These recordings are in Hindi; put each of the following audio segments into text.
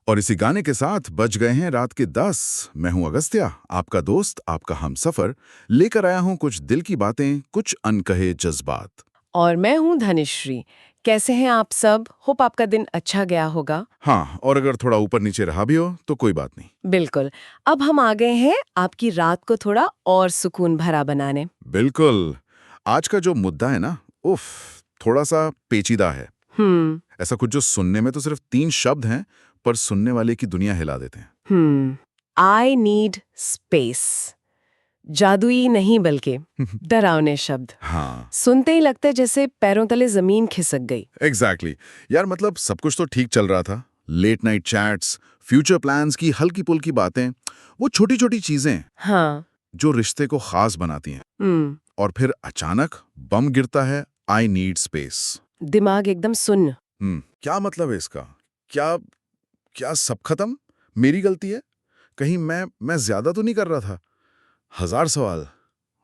और इसी गाने के साथ बज गए हैं रात के 10। मैं हूं अगस्त्या, आपका दोस्त, आपका हमसफर, लेकर आया हूं कुछ दिल की बातें, कुछ अनकहे जज्बात। और मैं हूँ धनिश्री। कैसे हैं आप सब? होप आपका दिन अच्छा गया होगा। हाँ, और अगर थोड़ा ऊपर नीचे रहा भी हो तो कोई बात नहीं। बिल्कुल। अब हम आ गए हैं आपकी रात को थोड़ा और सुकून भरा बनाने। बिल्कुल। आज का जो मुद्दा है ना, उफ, थोड़ा सा पेचीदा है। हम्म। ऐसा कुछ जो सुनने में तो सिर्फ 3 शब्द हैं, पर सुनने वाले की दुनिया हिला देते हम्म। I need space. जादुई नहीं बल्कि हैं। डरावने शब्द। हाँ, सुनते ही लगता है जैसे पैरों तले जमीन खिसक गई। एग्जैक्टली। यार मतलब सब कुछ तो ठीक चल रहा था। Late night chats, future plans की हल्की पुल्की बातें, वो छोटी छोटी चीजें हाँ। जो रिश्ते को खास बनाती हैं। हम्म। और फिर अचानक बम गिरता है, आई नीड स्पेस। दिमाग एकदम सुन्न। क्या मतलब है इसका? क्या क्या सब खत्म? मेरी गलती है? कहीं मैं ज्यादा तो नहीं कर रहा था? हजार सवाल।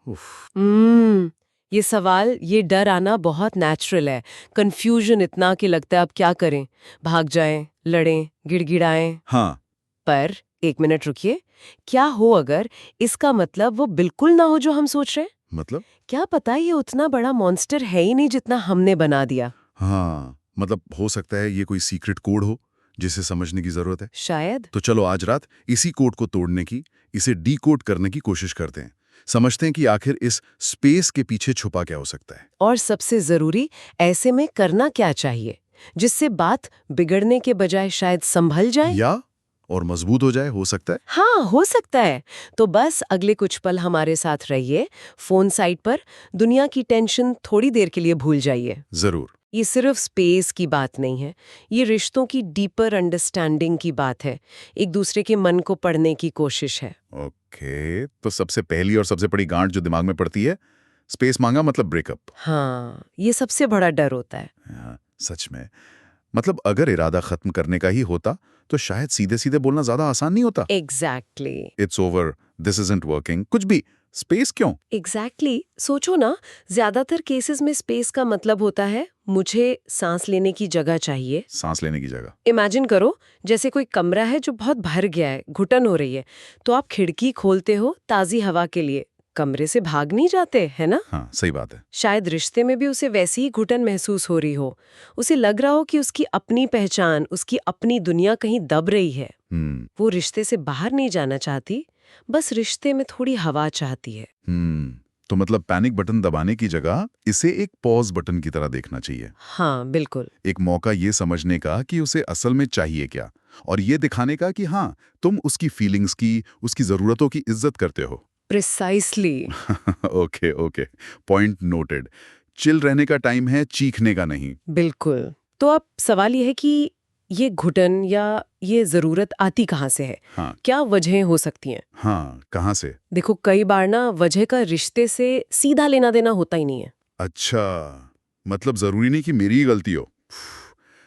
उफ। हम्म। ये सवाल, ये डर आना बहुत नेचुरल है। कंफ्यूजन इतना कि लगता है अब क्या करें, भाग जाएं, लड़ें, गिड़गिड़ाएं। हाँ। पर एक मिनट रुकिए। क्या हो अगर इसका मतलब वो बिल्कुल ना हो जो हम सोच रहे हैं? मतलब? क्या पता ये उतना बड़ा मॉन्स्टर है ही नहीं जितना हमने बना दिया। हाँ, मतलब हो सकता है ये कोई सीक्रेट कोड हो जिसे समझने की जरूरत है। शायद। तो चलो आज रात इसी कोड को तोड़ने की, इसे डीकोड करने की कोशिश करते हैं। समझते हैं कि आखिर इस स्पेस के पीछे छुपा क्या हो सकता है। और सबसे जरूरी, ऐसे में करना क्या चाहिए जिससे बात बिगड़ने के बजाय शायद संभल जाए। या और मजबूत हो जाए, हो सकता है। हाँ, हो सकता है। तो बस अगले कुछ पल हमारे साथ रहिए। फोन साइड पर, दुनिया की टेंशन थोड़ी देर के लिए भूल जाइए। जरूर। ये सिर्फ स्पेस की बात नहीं है, ये रिश्तों की डीपर अंडरस्टैंडिंग की बात है। एक दूसरे के मन को पढ़ने की कोशिश है। ओके, तो सबसे पहली और सबसे बड़ी गांठ जो दिमाग में पड़ती है, स्पेस मांगा मतलब ब्रेकअप। हाँ, ये सबसे बड़ा डर होता है। हाँ, सच में। मतलब अगर इरादा खत्म करने का ही होता तो शायद सीधे सीधे बोलना ज्यादा आसान नहीं होता। Exactly. It's over, this isn't working, कुछ भी। स्पेस क्यों? एग्जैक्टली। सोचो ना, ज्यादातर केसेस में स्पेस का मतलब होता है मुझे सांस लेने की जगह चाहिए। सांस लेने की जगह। इमेजिन करो, जैसे कोई कमरा है जो बहुत भर गया है, घुटन हो रही है, तो आप खिड़की खोलते हो ताजी हवा के लिए। कमरे से भाग नहीं जाते, है ना? हाँ, सही बात है। शायद रिश्ते में भी उसे वैसी ही घुटन महसूस हो रही हो। उसे लग रहा हो कि उसकी अपनी पहचान, उसकी अपनी दुनिया कहीं दब रही है। हम्म। वो रिश्ते से बाहर नहीं जाना चाहती, बस रिश्ते में थोड़ी हवा चाहती है। तो मतलब पैनिक बटन दबाने की जगह इसे एक पॉज बटन की तरह देखना चाहिए। हाँ, बिल्कुल। एक मौका ये समझने का कि उसे असल में चाहिए क्या, और ये दिखाने का कि हाँ, तुम उसकी फीलिंग्स की, उसकी जरूरतों की इज्जत करते हो। Precisely. Okay okay, point noted. Chill रहने का टाइम है, चीखने का नहीं। बिल्कुल। तो अब सवाल ये है कि ये घुटन या ये जरूरत आती कहाँ से है? हाँ। क्या वजहें हो सकती हैं? हाँ, कहाँ से? देखो, कई बार ना वजह का रिश्ते से सीधा लेना देना होता ही नहीं है। अच्छा, मतलब जरूरी नहीं कि मेरी ही गलती हो।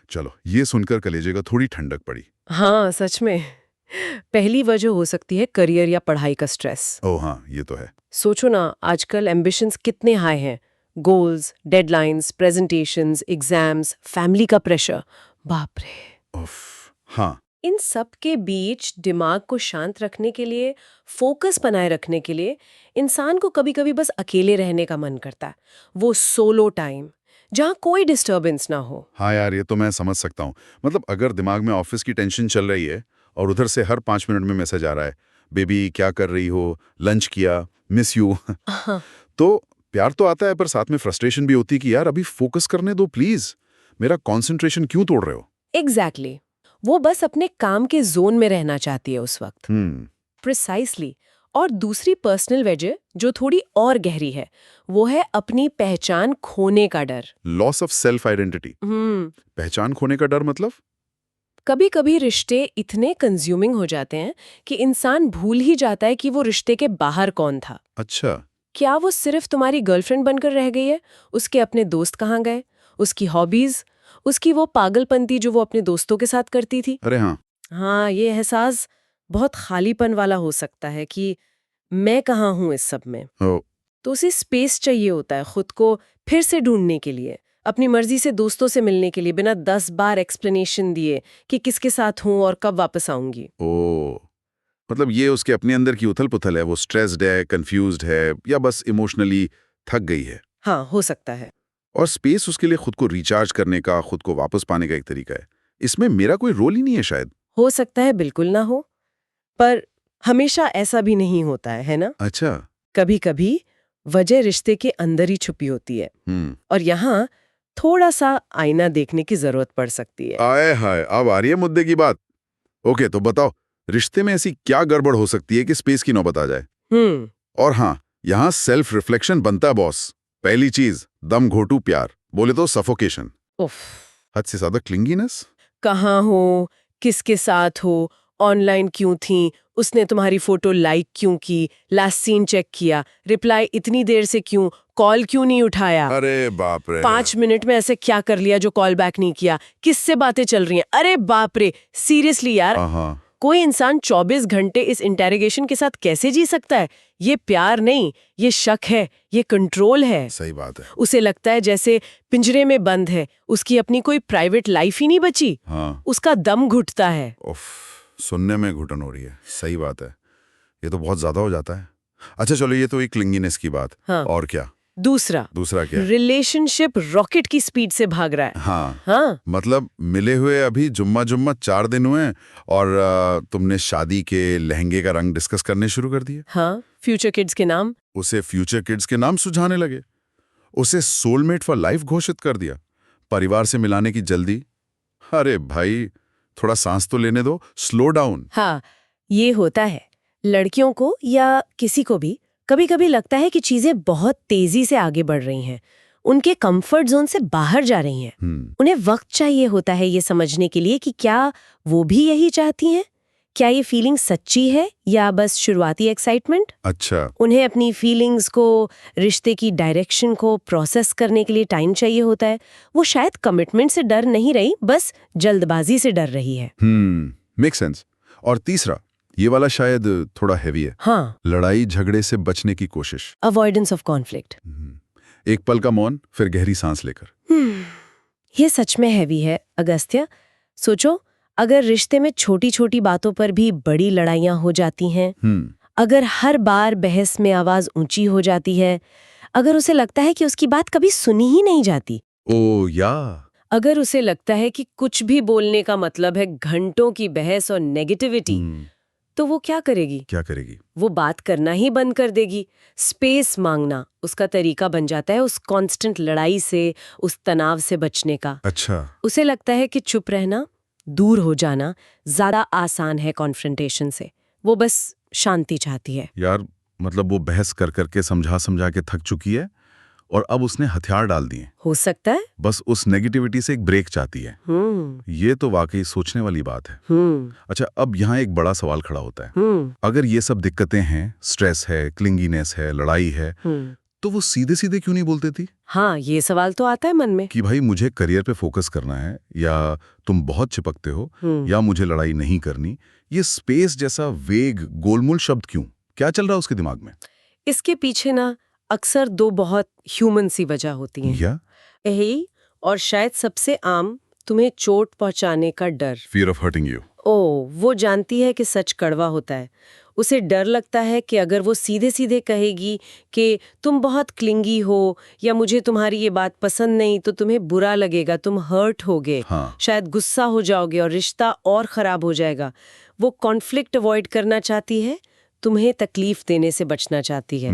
चलो, ये सुनकर कलेजे का थोड़ी ठंडक पड़ी। हाँ, सच में। पहली वजह हो सकती है करियर या पढ़ाई का स्ट्रेस। ओह हाँ, ये तो है। सोचो ना, आजकल एम्बिशंस कितने हाई हैं। Goals, deadlines, presentations, exams, family का प्रेशर। बाप रे। उफ। हाँ। इन सब के बीच दिमाग को शांत रखने के लिए, फोकस बनाए रखने के लिए, इंसान को कभी-कभी बस अकेले रहने का मन करता है। वो सोलो टाइम, जहाँ कोई डिस्टर्बेंस ना हो। हाँ यार, ये तो मैं समझ सकता हूँ। मतलब अगर दिमाग में ऑफिस की टेंशन चल रही है और उधर से हर 5 मिनट में मैसेज आ रहा है, बेबी क्या कर रही हो, लंच किया, मिस यू। हाँ। तो प्यार तो आता है, पर साथ में फ्रस्ट्रेशन भी होती है कि यार अभी फोकस करने दो प्लीज, मेरा कंसंट्रेशन क्यों तोड़ रहे हो? एग्जैक्टली। वो बस अपने काम के जोन में रहना चाहती है उस वक्त। हम्म। प्रिसाइसली। और दूसरी पर्सनल वजह जो थोड़ी और गहरी है, वो है अपनी पहचान खोने का डर। Loss of self identity. हम्म। पहचान खोने का डर मतलब? कभी कभी रिश्ते इतने कंज्यूमिंग हो जाते हैं कि इंसान भूल ही जाता है कि वो रिश्ते के बाहर कौन था। अच्छा। क्या वो सिर्फ तुम्हारी गर्लफ्रेंड बनकर रह गई है? उसके अपने दोस्त कहाँ गए? उसकी हॉबीज, उसकी वो पागलपंती जो वो अपने दोस्तों के साथ करती थी। अरे हाँ। हाँ, ये एहसास बहुत खालीपन वाला हो सकता है कि मैं कहाँ हूँ इस सब में। ओ। तो उसे स्पेस चाहिए होता है खुद को फिर से ढूंढने के लिए, अपनी मर्जी से दोस्तों से मिलने के लिए बिना 10 बार एक्सप्लेनेशन दिए कि किसके साथ हूं और कब वापस आऊंगी। ओ, मतलब ये उसके अपने अंदर की उथल-पुथल है, वो स्ट्रेस्ड है, कंफ्यूज्ड है या बस इमोशनली थक गई है। हाँ, हो सकता है। और स्पेस उसके लिए खुद को रिचार्ज करने का, खुद को वापस पाने का एक तरीका है। इसमें मेरा कोई रोल ही नहीं है शायद। हो सकता है बिल्कुल ना हो, पर हमेशा ऐसा भी नहीं होता है ना? अच्छा। कभी-कभी वजह रिश्ते के अंदर ही छुपी होती है और यहाँ थोड़ा सा आईना देखने की जरूरत पड़ सकती है। आए हाय, अब आ रही है मुद्दे की बात। ओके, तो बताओ, रिश्ते में ऐसी क्या गड़बड़ हो सकती है कि स्पेस की नौबत आ जाए? और हाँ, यहाँ सेल्फ रिफ्लेक्शन बनता है बॉस। पहली चीज, दम घोटू प्यार, बोले तो सफोकेशन। उफ, हद से ज्यादा क्लिंगीनेस। कहाँ हो, किसके साथ हो, ऑनलाइन क्यों थी, उसने तुम्हारी फोटो लाइक क्यों की, लास्ट सीन चेक किया, रिप्लाई इतनी देर से क्यों, कॉल क्यों नहीं उठाया, अरे बाप रे। 5 मिनट में ऐसे क्या कर लिया जो कॉल बैक नहीं किया, किससे बातें चल रही हैं, अरे बाप रे, सीरियसली यार, हाँ, कोई इंसान 24 घंटे इस इंटेरोगेशन के साथ कैसे जी सकता है? ये प्यार नहीं, ये शक है, ये कंट्रोल है। सही बात है। उसे लगता है जैसे पिंजरे में बंद है, उसकी अपनी कोई प्राइवेट लाइफ ही नहीं बची। हाँ, उसका दम घुटता है। उफ, सुनने में घुटन हो रही है। सही बात है, ये तो बहुत ज्यादा हो जाता है। अच्छा चलो, ये तो एक क्लिंगीनेस की बात। हाँ। और क्या? दूसरा क्या? रिलेशनशिप रॉकेट की स्पीड से भाग रहा है। हाँ, मतलब मिले हुए अभी जुम्मा 4 दिन हुए और तुमने शादी के लहंगे का रंग डिस्कस करने शुरू कर दिए। हाँ, फ्यूचर किड्स के नाम। उसे फ्यूचर किड्स के नाम सुझाने लगे। उसे सोलमेट फॉर लाइफ घोषित कर दिया। परिवार से मिलाने की जल्दी। अरे भाई, थोड़ा सांस तो लेने दो, स्लो डाउन। हाँ, ये होता है। लड़कियों को या किसी को भी कभी-कभी लगता है कि चीजें बहुत तेजी से आगे बढ़ रही हैं, उनके कंफर्ट जोन से बाहर जा रही हैं। उन्हें वक्त चाहिए होता है ये समझने के लिए कि क्या वो भी यही चाहती हैं, क्या ये फीलिंग सच्ची है या बस शुरुआती एक्साइटमेंट। अच्छा। उन्हें अपनी फीलिंग्स को, रिश्ते की डायरेक्शन को प्रोसेस करने के लिए टाइम चाहिए होता है। वो शायद कमिटमेंट से डर नहीं रही, बस जल्दबाजी से डर रही है। Make sense. और तीसरा, ये वाला शायद थोड़ा हैवी है। हाँ, लड़ाई झगड़े से बचने की कोशिश। Avoidance of conflict. एक पल का मौन, फिर गहरी सांस लेकर। ये सच में हैवी है अगस्त्य। सोचो, अगर रिश्ते में छोटी छोटी बातों पर भी बड़ी लड़ाइयां हो जाती हैं, अगर हर बार बहस में आवाज ऊंची हो जाती है, अगर उसे लगता है कि उसकी बात कभी सुनी ही नहीं जाती, ओ या अगर उसे लगता है कि कुछ भी बोलने का मतलब है घंटों की बहस और नेगेटिविटी, तो वो क्या करेगी? वो बात करना ही बंद कर देगी। स्पेस मांगना उसका तरीका बन जाता है उस कांस्टेंट लड़ाई से, उस तनाव से बचने का। अच्छा। उसे लगता है कि चुप रहना, दूर हो जाना ज्यादा आसान है कॉन्फ्रंटेशन से। वो बस शांति चाहती है। यार, मतलब वो बहस कर करके समझा के थक चुकी है और अब उसने हथियार डाल दिए। हो सकता है। बस उस नेगेटिविटी से एक ब्रेक चाहती है। ये तो वाकई सोचने वाली बात है। अच्छा, अब यहाँ एक बड़ा सवाल खड़ा होता है। अगर ये सब दिक्कतें हैं, स्ट्रेस है, क्लिंगीनेस है, लड़ाई है, तो वो सीधे सीधे क्यों नहीं बोलती थी? हाँ, ये सवाल तो आता है मन में कि भाई मुझे करियर पे फोकस करना है, या तुम बहुत चिपकते हो, या मुझे लड़ाई नहीं करनी। ये स्पेस जैसा वेग गोलमोल शब्द क्यों? क्या चल रहा है उसके दिमाग में? इसके पीछे ना अक्सर 2 बहुत ह्यूमन सी वजह होती हैं। या यही, और शायद सबसे आम, तुम्हें चोट पहुंचाने का डर। Fear of hurting you. वो जानती है कि सच कड़वा होता है। उसे डर लगता है कि अगर वो सीधे सीधे कहेगी कि तुम बहुत क्लिंगी हो या मुझे तुम्हारी ये बात पसंद नहीं, तो तुम्हें बुरा लगेगा, तुम हर्ट होगे। शायद गुस्सा हो जाओगे और रिश्ता और खराब हो जाएगा। वो कॉन्फ्लिक्ट अवॉइड करना चाहती है, तुम्हें तकलीफ देने से बचना चाहती है।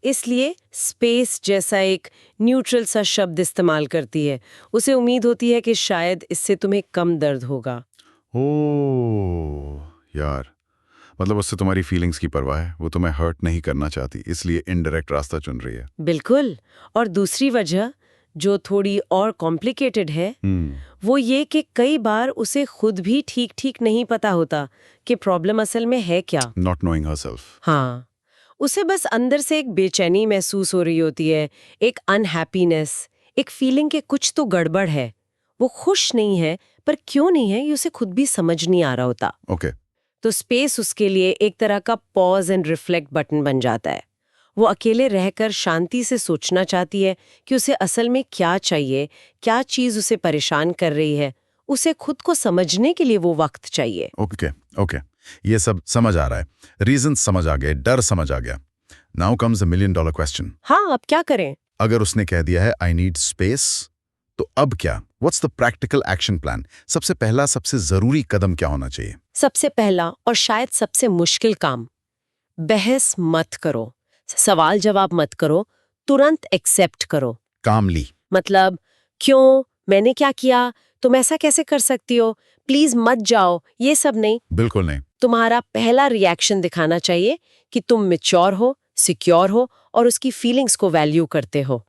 इसलिए स्पेस जैसा एक न्यूट्रल सा शब्द इस्तेमाल करती है। उसे उम्मीद होती है कि शायद इससे तुम्हें कम दर्द होगा। यार, मतलब उससे तुम्हारी फीलिंग्स की परवाह है, वो तुम्हें हर्ट नहीं करना चाहती, इसलिए इनडायरेक्ट रास्ता चुन रही है। बिल्कुल। और दूसरी वजह जो थोड़ी और कॉम्प्लिकेटेड है, वो ये कि कई बार उसे खुद भी ठीक नहीं पता होता कि प्रॉब्लम असल में है क्या। Not knowing herself. हाँ, उसे बस अंदर से एक बेचैनी महसूस हो रही होती है, एक अनहैप्पीनेस, एक फीलिंग कि कुछ तो गड़बड़ है। वो खुश नहीं है, पर क्यों नहीं है ये उसे खुद भी समझ नहीं आ रहा होता। ओके। तो स्पेस उसके लिए एक तरह का पॉज एंड रिफ्लेक्ट बटन बन जाता है। वो अकेले रहकर शांति से सोचना चाहती है कि उसे असल में क्या चाहिए, क्या चीज उसे परेशान कर रही है। उसे खुद को समझने के लिए वो वक्त चाहिए। ओके, ये सब समझ आ रहा है, रीजन समझ आ गए, डर समझ आ गया। Now comes $1 million question. हाँ, अब क्या करें? अगर उसने कह दिया है आई नीड स्पेस, तो अब क्या? What's the practical action plan? सबसे पहला, सबसे जरूरी कदम क्या होना चाहिए? सबसे पहला और शायद सबसे मुश्किल काम, बहस मत करो, सवाल जवाब मत करो, तुरंत एक्सेप्ट करो। कामली। मतलब, क्यों, मैंने क्या किया, तुम ऐसा कैसे कर सकती हो, प्लीज मत जाओ, ये सब नहीं। बिल्कुल नहीं। तुम्हारा पहला रिएक्शन दिखाना चाहिए कि तुम मैच्योर हो, सिक्योर हो और उसकी फीलिंग्स को वैल्यू करते हो।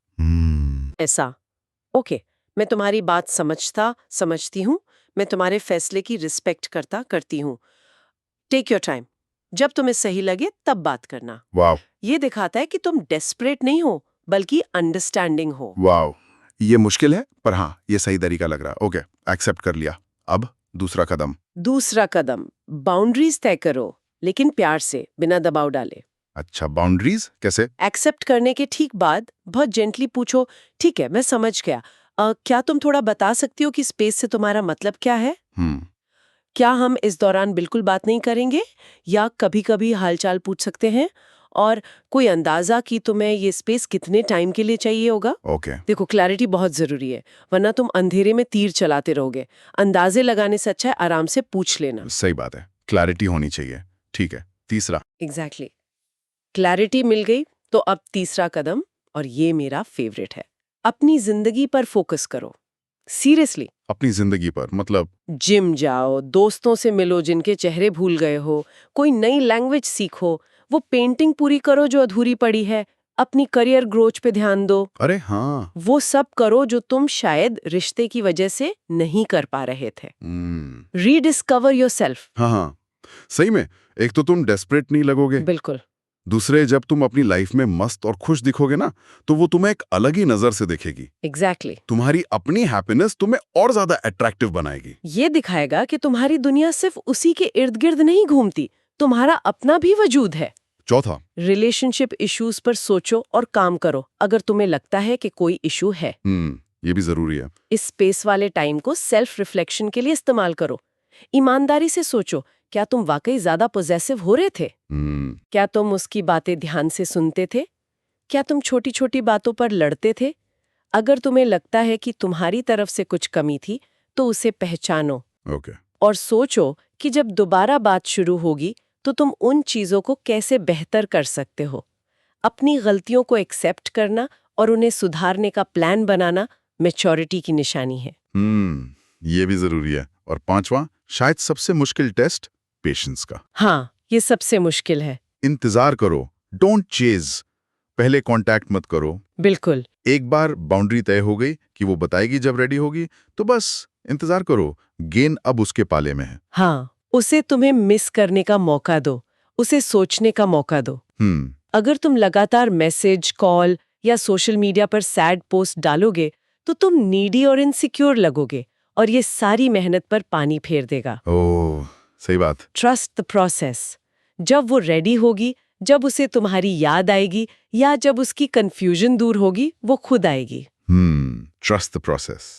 ऐसा, ओके, मैं तुम्हारी बात समझती हूँ, मैं तुम्हारे फैसले की रिस्पेक्ट करती हूँ। टेक योर टाइम, जब तुम्हें सही लगे तब बात करना। वाव, ये दिखाता है कि तुम डेस्परेट नहीं हो, बल्कि अंडरस्टैंडिंग हो। वाव, ये मुश्किल है, पर हाँ, ये सही तरीका लग रहा है। ओके, एक्सेप्ट कर लिया। अब दूसरा कदम। दूसरा कदम, बाउंड्रीज तय करो, लेकिन प्यार से, बिना दबाव डाले। अच्छा, बाउंड्रीज कैसे? एक्सेप्ट करने के ठीक बाद बहुत जेंटली पूछो, ठीक है, मैं समझ गया, क्या तुम थोड़ा बता सकती हो कि स्पेस से तुम्हारा मतलब क्या है? क्या हम इस दौरान बिल्कुल बात नहीं करेंगे, या कभी-कभी हालचाल पूछ सकते हैं? और कोई अंदाजा कि तुम्हें ये स्पेस कितने टाइम के लिए चाहिए होगा? ओके। देखो, क्लैरिटी बहुत जरूरी है, वरना तुम अंधेरे में तीर चलाते रहोगे। अंदाजे लगाने से अच्छा है आराम से पूछ लेना। सही बात है, क्लैरिटी होनी चाहिए। ठीक है, तीसरा। एग्जैक्टली, क्लैरिटी मिल गई तो अब तीसरा कदम, और ये मेरा फेवरेट है, अपनी जिंदगी पर फोकस करो। सीरियसली। अपनी जिंदगी पर मतलब? जिम जाओ, दोस्तों से मिलो जिनके चेहरे भूल गए हो, कोई नई लैंग्वेज सीखो, वो पेंटिंग पूरी करो जो अधूरी पड़ी है, अपनी करियर ग्रोथ पे ध्यान दो। अरे हाँ। वो सब करो जो तुम शायद रिश्ते की वजह से नहीं कर पा रहे थे। Rediscover yourself. हाँ, सही में। एक तो तुम डेस्परेट नहीं लगोगे, बिल्कुल। दूसरे, जब तुम अपनी लाइफ में मस्त और खुश दिखोगे ना, तो वो तुम्हें एक अलग ही नजर से देखेगी। एग्जैक्टली। तुम्हारी अपनी हैप्पीनेस तुम्हें और ज्यादा अट्रैक्टिव बनाएगी। ये दिखाएगा कि तुम्हारी दुनिया सिर्फ उसी के इर्द गिर्द नहीं घूमती, तुम्हारा अपना भी वजूद है। चौथा, रिलेशनशिप इश्यूज पर सोचो और काम करो अगर तुम्हें लगता है कि कोई इशू है। ये भी जरूरी है। इस स्पेस वाले टाइम को सेल्फ रिफ्लेक्शन के लिए इस्तेमाल करो। ईमानदारी से सोचो, क्या तुम वाकई ज्यादा पोजेसिव हो रहे थे? क्या तुम उसकी बातें ध्यान से सुनते थे? क्या तुम छोटी छोटी बातों पर लड़ते थे? अगर तुम्हें लगता है कि तुम्हारी तरफ से कुछ कमी थी, तो उसे पहचानो। ओके। और सोचो कि जब दोबारा बात शुरू होगी तो तुम उन चीजों को कैसे बेहतर कर सकते हो। अपनी गलतियों को एक्सेप्ट करना और उन्हें सुधारने का प्लान बनाना मैच्योरिटी की निशानी है। ये भी जरूरी है। और पांचवा, शायद सबसे मुश्किल टेस्ट, पेशेंस का। हाँ, ये सबसे मुश्किल है। इंतजार करो, डोंट चेज। पहले कांटेक्ट मत करो। बिल्कुल। एक बार बाउंड्री तय हो गई कि वो बताएगी जब रेडी होगी, तो बस इंतजार करो। गेंद अब उसके पाले में है। हाँ, उसे तुम्हें मिस करने का मौका दो, उसे सोचने का मौका दो। अगर तुम लगातार मैसेज, कॉल या सोशल मीडिया पर सैड पोस्ट डालोगे, तो तुम नीडी और इनसिक्योर लगोगे और ये सारी मेहनत पर पानी फेर देगा। ओह, सही बात। Trust the process. जब वो रेडी होगी, जब उसे तुम्हारी याद आएगी या जब उसकी कंफ्यूजन दूर होगी, वो खुद आएगी। Trust the process.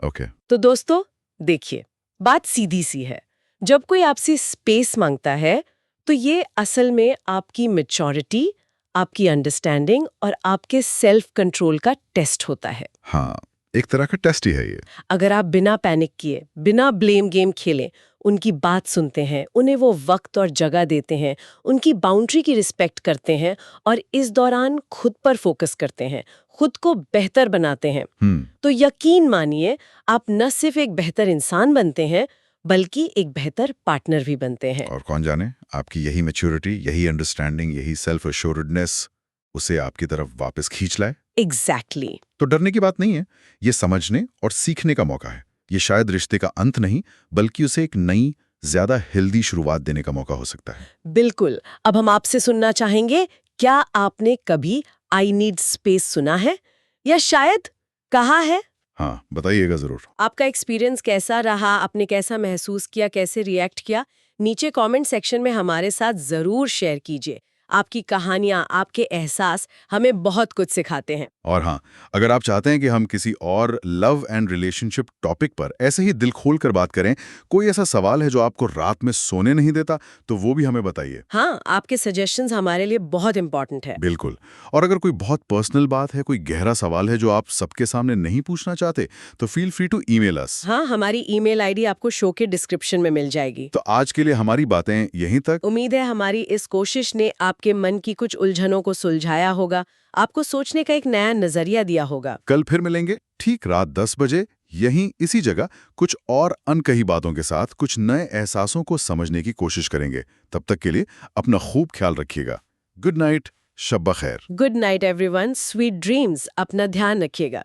ओके। तो दोस्तों, देखिए, बात सीधी सी है। जब कोई आपसे स्पेस मांगता है, तो ये असल में आपकी मैच्योरिटी, आपकी अंडरस्टैंडिंग और आपके सेल्फ कंट्रोल का टेस्ट होता है। हाँ, एक तरह का टेस्ट ही है ये। अगर आप बिना पैनिक किए, बिना ब्लेम गेम खेले उनकी बात सुनते हैं, उन्हें वो वक्त और जगह देते हैं, उनकी बाउंड्री की रिस्पेक्ट करते हैं और इस दौरान खुद पर फोकस करते हैं, खुद को बेहतर बनाते हैं, तो यकीन मानिए, आप न सिर्फ एक बेहतर इंसान बनते हैं, बल्कि एक बेहतर पार्टनर भी बनते हैं। और कौन जाने, आपकी यही मैच्योरिटी, यही अंडरस्टैंडिंग, यही सेल्फ एश्योर्डनेस उसे आपकी तरफ वापस खींच लाए। एग्जैक्टली। तो डरने की बात नहीं है, ये समझने और सीखने का मौका है। ये शायद रिश्ते का अंत नहीं, बल्कि उसे एक नई, ज्यादा हेल्दी शुरुआत देने का मौका हो सकता है। बिल्कुल। अब हम आपसे सुनना चाहेंगे, क्या आपने कभी आई नीड स्पेस सुना है या शायद कहा है? हाँ, बताइएगा जरूर। आपका एक्सपीरियंस कैसा रहा, आपने कैसा महसूस किया, कैसे रिएक्ट किया, नीचे कमेंट सेक्शन में हमारे साथ जरूर शेयर कीजिए। आपकी कहानियां, आपके एहसास हमें बहुत कुछ सिखाते हैं। और हाँ, अगर आप चाहते हैं कि हम किसी और लव एंड रिलेशनशिप टॉपिक पर ऐसे ही दिल खोल कर बात करें, कोई ऐसा सवाल है जो आपको रात में सोने नहीं देता, तो वो भी हमें बताइए। हाँ, आपके सजेशंस हमारे लिए बहुत इंपॉर्टेंट है। बिल्कुल। और अगर कोई बहुत पर्सनल बात है, कोई गहरा सवाल है जो आप सबके सामने नहीं पूछना चाहते, तो feel free to email us. हाँ, हमारी ईमेल आईडी आपको शो के डिस्क्रिप्शन में मिल जाएगी। तो आज के लिए हमारी बातें यहीं तक। उम्मीद है हमारी इस कोशिश ने आपके मन की कुछ उलझनों को सुलझाया होगा, आपको सोचने का एक नया नजरिया दिया होगा। कल फिर मिलेंगे ठीक रात 10 बजे, यहीं इसी जगह, कुछ और अनकही बातों के साथ कुछ नए एहसासों को समझने की कोशिश करेंगे। तब तक के लिए अपना खूब ख्याल रखिएगा। गुड नाइट, शब बखैर। Good night everyone, sweet dreams, अपना ध्यान रखिएगा।